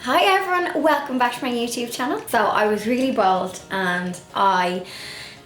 Hi everyone, welcome back to my YouTube channel. So I was really bold and I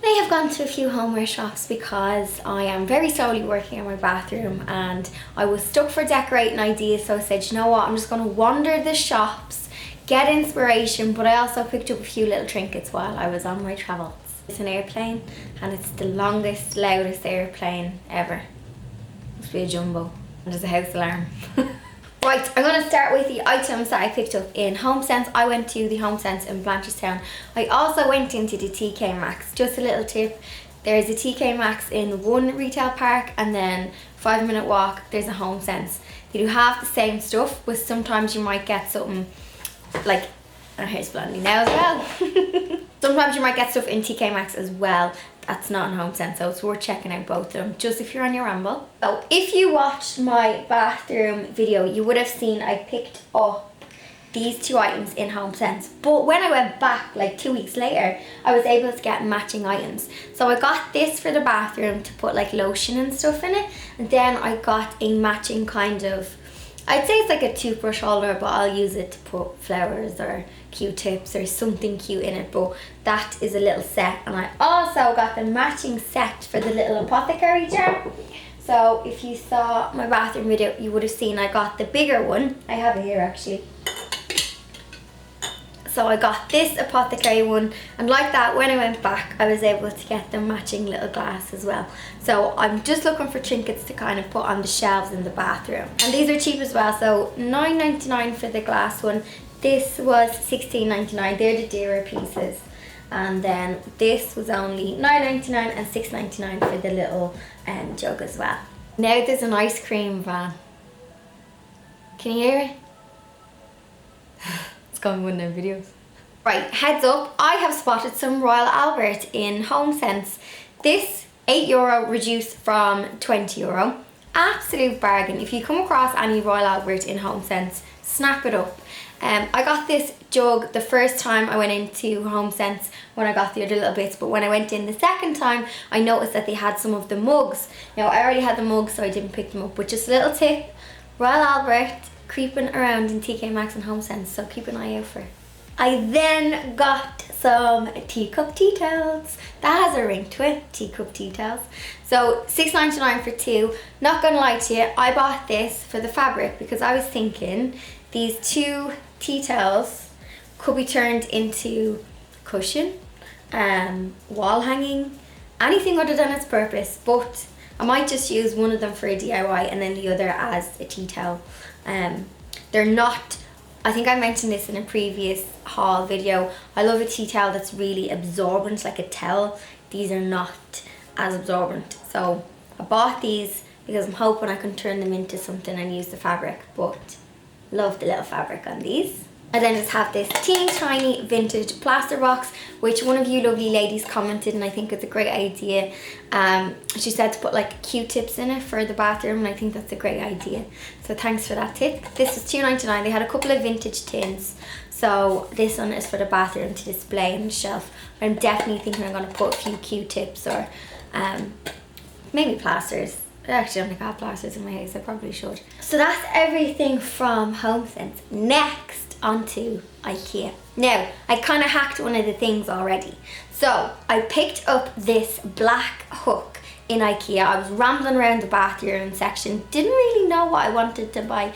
may have gone to a few homeware shops because I am very slowly working on my bathroom and I was stuck for decorating ideas, so I said, you know what, I'm just going to wander the shops, get inspiration, but I also picked up a few little trinkets while I was on my travels. It's an airplane and it's the longest, loudest airplane ever. Must be a jumbo. And there's a house alarm. Right, I'm going to start with the items that I picked up in Homesense. I went to the Homesense in Blanchardstown. I also went into the TK Maxx. Just a little tip, there's a TK Maxx in one retail park and then 5-minute walk there's a Homesense. They do have the same stuff, but sometimes you might get something like, oh, here's blondie now as well. Sometimes you might get stuff in TK Maxx as well that's not in Homesense, so it's worth checking out both of them just if you're on your ramble. So if you watched my bathroom video, you would have seen I picked up these two items in Homesense, but when I went back like 2 weeks later, I was able to get matching items. So I got this for the bathroom to put like lotion and stuff in it, and then I got a matching kind of, I'd say it's like a toothbrush holder, but I'll use it to put flowers or Q-tips or something cute in it, but that is a little set. And I also got the matching set for the little apothecary jar. So if you saw my bathroom video, you would have seen I got the bigger one. I have it here actually. So I got this apothecary one, and like that, when I went back I was able to get the matching little glass as well. So I'm just looking for trinkets to kind of put on the shelves in the bathroom, and these are cheap as well. So $9.99 for the glass one. This was $16.99. They're the dearer pieces, and then this was only $9.99 and $6.99 for the little jug as well. Now there's an ice cream van. Can you hear it? It's going in one of them videos. Right, heads up, I have spotted some Royal Albert in Homesense. This €8 reduced from €20. Absolute bargain. If you come across any Royal Albert in Homesense, snap it up. I got this jug the first time I went into Homesense when I got the other little bits, but when I went in the second time, I noticed that they had some of the mugs. Now, I already had the mugs, so I didn't pick them up, but just a little tip, Royal Albert creeping around in TK Maxx and Homesense, so keep an eye out for it. I then got some teacup tea towels. That has a ring to it, teacup tea towels. So $6.99 for two. Not gonna lie to you, I bought this for the fabric because I was thinking these two tea towels could be turned into cushion, wall hanging, anything other than its purpose, but I might just use one of them for a DIY and then the other as a tea towel. They're not, I think I mentioned this in a previous haul video, I love a tea towel that's really absorbent, like a towel. These are not as absorbent. So I bought these because I'm hoping I can turn them into something and use the fabric, but love the little fabric on these. I then just have this teeny tiny vintage plaster box, which one of you lovely ladies commented, and I think it's a great idea. She said to put like Q-tips in it for the bathroom, and I think that's a great idea. So thanks for that tip. This was $2.99. They had a couple of vintage tins. So this one is for the bathroom to display on the shelf. I'm definitely thinking I'm going to put a few Q-tips or maybe plasters. I actually don't think I have plasters in my house, I probably should. So that's everything from Homesense. Next, onto Ikea. Now, I kind of hacked one of the things already. So, I picked up this black hook in Ikea. I was rambling around the bathroom section, didn't really know what I wanted to buy,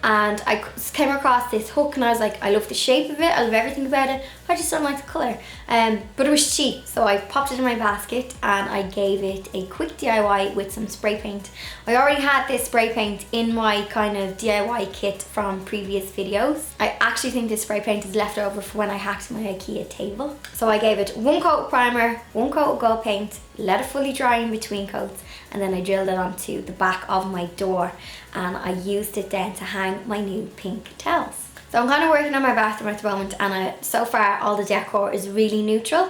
and I came across this hook and I was like, I love the shape of it, I love everything about it, I just don't like the colour. But it was cheap, so I popped it in my basket and I gave it a quick DIY with some spray paint. I already had this spray paint in my kind of DIY kit from previous videos. I actually think this spray paint is left over for when I hacked my Ikea table. So I gave it one coat of primer, one coat of gold paint, let it fully dry in between coats, and then I drilled it onto the back of my door, and I used it then to hang my new pink towels. So I'm kind of working on my bathroom at the moment, and so far all the decor is really neutral,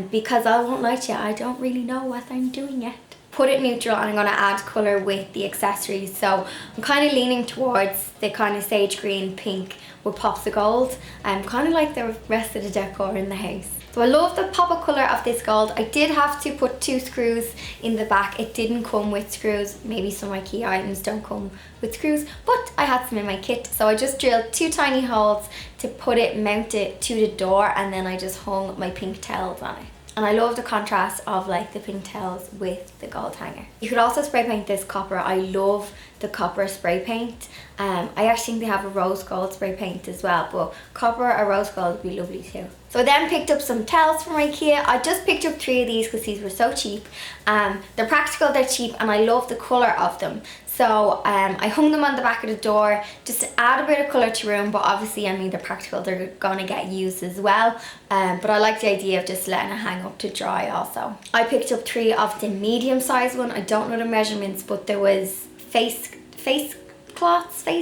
because I won't lie to you, I don't really know what I'm doing yet. put it neutral, and I'm going to add colour with the accessories. So I'm kind of leaning towards the kind of sage green pink with pops of gold. Kind of like the rest of the decor in the house. So I love the pop of colour of this gold. I did have to put 2 screws in the back. It didn't come with screws. Maybe some IKEA items don't come with screws, but I had some in my kit. So I just drilled 2 tiny holes to put it mounted to the door, and then I just hung my pink towels on it. And I love the contrast of like the pink towels with the gold hanger. You could also spray paint this copper. I love the copper spray paint. I actually think they have a rose gold spray paint as well, but copper or rose gold would be lovely too. So I then picked up some towels from Ikea. I just picked up 3 of these because these were so cheap. They're practical, they're cheap, and I love the colour of them. So I hung them on the back of the door just to add a bit of colour to room, but obviously, I mean, they're practical, they're going to get used as well. But I like the idea of just letting it hang up to dry also. I picked up 3 of the medium sized one. I don't know the measurements, but there was face cloths, the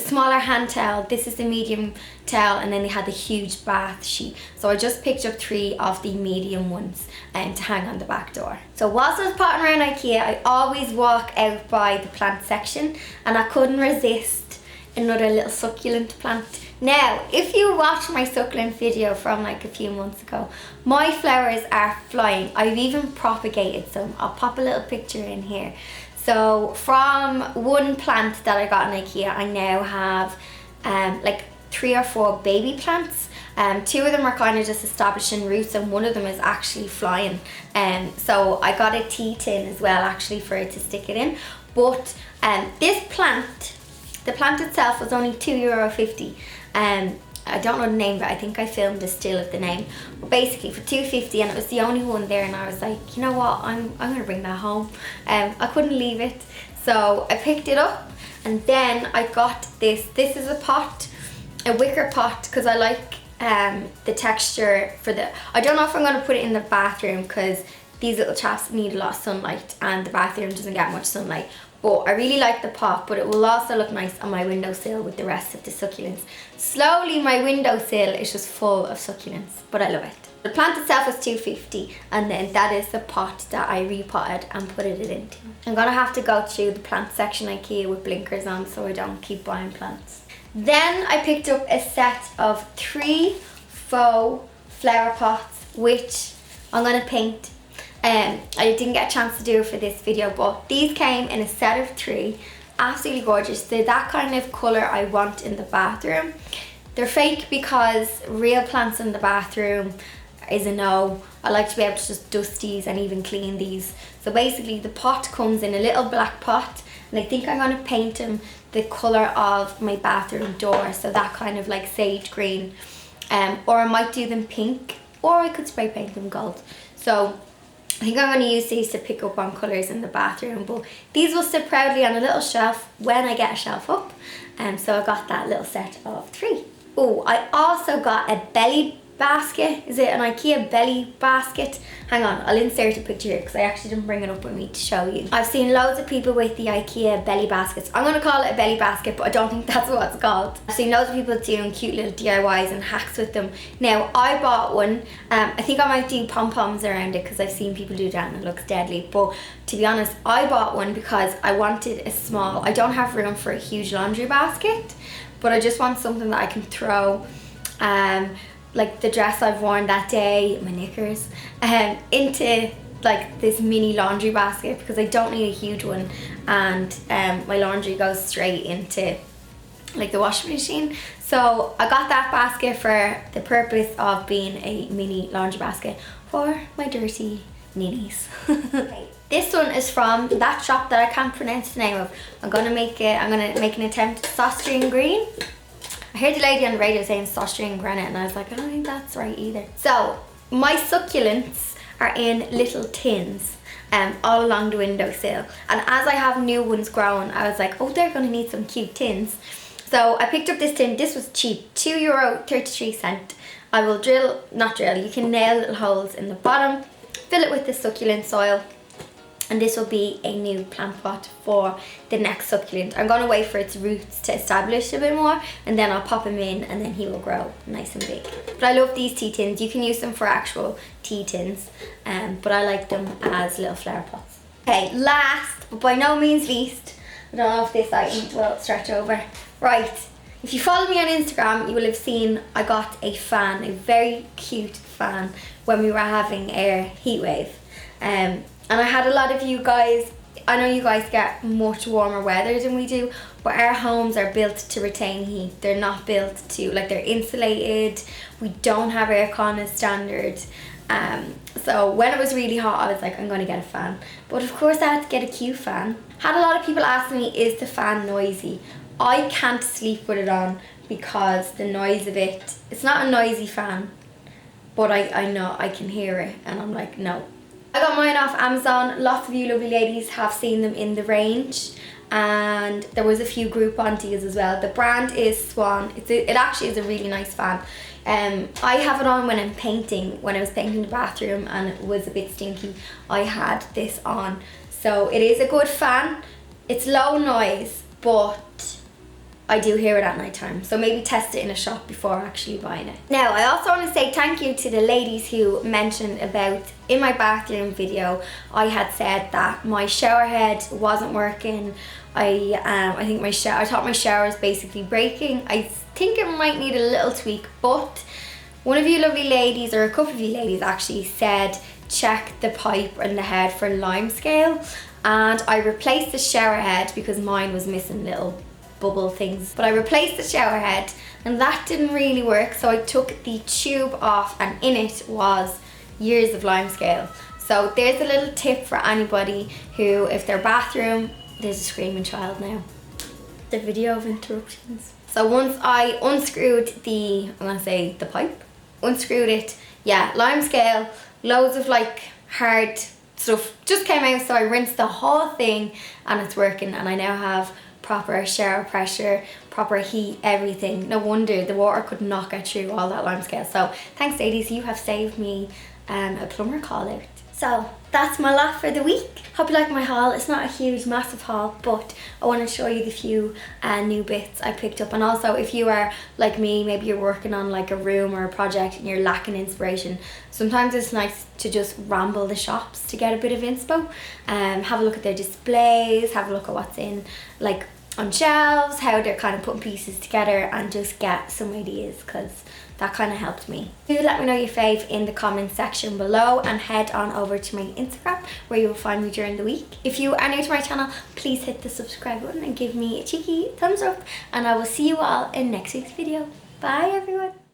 smaller hand towel, this is the medium towel, and then they had the huge bath sheet. So I just picked up 3 of the medium ones to hang on the back door. So whilst I was potting around Ikea, I always walk out by the plant section, and I couldn't resist another little succulent plant. Now, if you watch my succulent video from like a few months ago, my flowers are flying. I've even propagated some. I'll pop a little picture in here. So from one plant that I got in Ikea, I now have like 3 or 4 baby plants. 2 of them are kind of just establishing roots, and one of them is actually flying. So I got a tea tin as well, actually, for it to stick it in. But this plant, the plant itself was only €2.50. I don't know the name, but I think I filmed a still of the name. But basically for $2.50, and it was the only one there, and I was like, you know what, I'm gonna bring that home. I couldn't leave it, so I picked it up, and then I got this. This is a pot, a wicker pot, because I like the texture for the. I don't know if I'm gonna put it in the bathroom because these little chaps need a lot of sunlight, and the bathroom doesn't get much sunlight. But I really like the pot, but it will also look nice on my windowsill with the rest of the succulents. Slowly my windowsill is just full of succulents, but I love it. The plant itself was $2.50, and then that is the pot that I repotted and put it into. I'm gonna have to go through the plant section Ikea with blinkers on so I don't keep buying plants. Then I picked up a set of 3 faux flower pots, which I'm gonna paint. I didn't get a chance to do it for this video, but these came in a set of 3. Absolutely gorgeous. They're that kind of colour I want in the bathroom. They're fake because real plants in the bathroom is a no. I like to be able to just dust these and even clean these. So basically the pot comes in a little black pot, and I think I'm going to paint them the colour of my bathroom door, so that kind of like sage green. Or I might do them pink, or I could spray paint them gold. So I think I'm going to use these to pick up on colours in the bathroom, but these will sit proudly on a little shelf when I get a shelf up. So I got that little set of 3. Oh, I also got a belly basket. Is it an Ikea belly basket? Hang on, I'll insert a picture here because I actually didn't bring it up with me to show you. I've seen loads of people with the Ikea belly baskets. I'm going to call it a belly basket, but I don't think that's what it's called. I've seen loads of people doing cute little DIYs and hacks with them. Now, I bought one. I think I might do pom-poms around it because I've seen people do that and it looks deadly. But to be honest, I bought one because I wanted a small, I don't have room for a huge laundry basket, but I just want something that I can throw like the dress I've worn that day, my knickers, into like this mini laundry basket because I don't need a huge one, and my laundry goes straight into like the washing machine. So I got that basket for the purpose of being a mini laundry basket for my dirty ninnies. Okay. This one is from that shop that I can't pronounce the name of. I'm gonna make an attempt. Saustrian green. I heard the lady on the radio saying Saustrian granite, and I was like, I don't think that's right either. So my succulents are in little tins all along the windowsill, and as I have new ones growing, I was like, oh, they're gonna need some cute tins. So I picked up this tin. This was cheap, €2.33. I will you can nail little holes in the bottom, fill it with the succulent soil, And this will be a new plant pot for the next succulent. I'm going to wait for its roots to establish a bit more, and then I'll pop him in and then he will grow nice and big. But I love these tea tins. You can use them for actual tea tins, but I like them as little flower pots. Okay, last but by no means least, I don't know if this item will stretch over. Right, if you follow me on Instagram, you will have seen I got a fan, a very cute fan, when we were having a heat wave. And I had a lot of you guys, I know you guys get much warmer weather than we do, but our homes are built to retain heat. They're not built to, like, they're insulated. We don't have aircon as standard. So when it was really hot, I was like, I'm going to get a fan. But of course I had to get a cute fan. Had a lot of people ask me, is the fan noisy? I can't sleep with it on because the noise of it, it's not a noisy fan, but I know I can hear it, and I'm like, no. I got mine off Amazon. Lots of you lovely ladies have seen them in the range, and there was a few Groupon deals as well. The brand is Swan. It actually is a really nice fan. I have it on when I'm painting. When I was painting the bathroom and it was a bit stinky, I had this on. So it is a good fan. It's low noise, but I do hear it at night time, so maybe test it in a shop before actually buying it. Now, I also want to say thank you to the ladies who mentioned about, in my bathroom video, I had said that my shower head wasn't working. I thought my shower was basically breaking. I think it might need a little tweak, but one of you lovely ladies, or a couple of you ladies actually, said check the pipe and the head for lime scale, and I replaced the shower head because mine was missing little bubble things, but I replaced the shower head and that didn't really work, so I took the tube off and in it was years of lime scale. So there's a little tip for anybody who, if their bathroom, there's a screaming child now, the video of interruptions. So once I unscrewed the, I'm gonna say the pipe, unscrewed it, yeah, lime scale, loads of like hard stuff just came out, so I rinsed the whole thing and it's working, and I now have proper shower pressure, proper heat, everything. No wonder the water could not get through all that lime scale. So thanks ladies, you have saved me a plumber call out. So that's my lot for the week. Hope you like my haul. It's not a huge massive haul, but I want to show you the few new bits I picked up. And also, if you are like me, maybe you're working on like a room or a project and you're lacking inspiration, sometimes it's nice to just ramble the shops to get a bit of inspo. Have a look at their displays, have a look at what's in like on shelves, how they're kind of putting pieces together, and just get some ideas, because that kind of helped me. Do let me know your fave in the comment section below, and head on over to my Instagram where you will find me during the week. If you are new to my channel, please hit the subscribe button and give me a cheeky thumbs up, and I will see you all in next week's video. Bye everyone.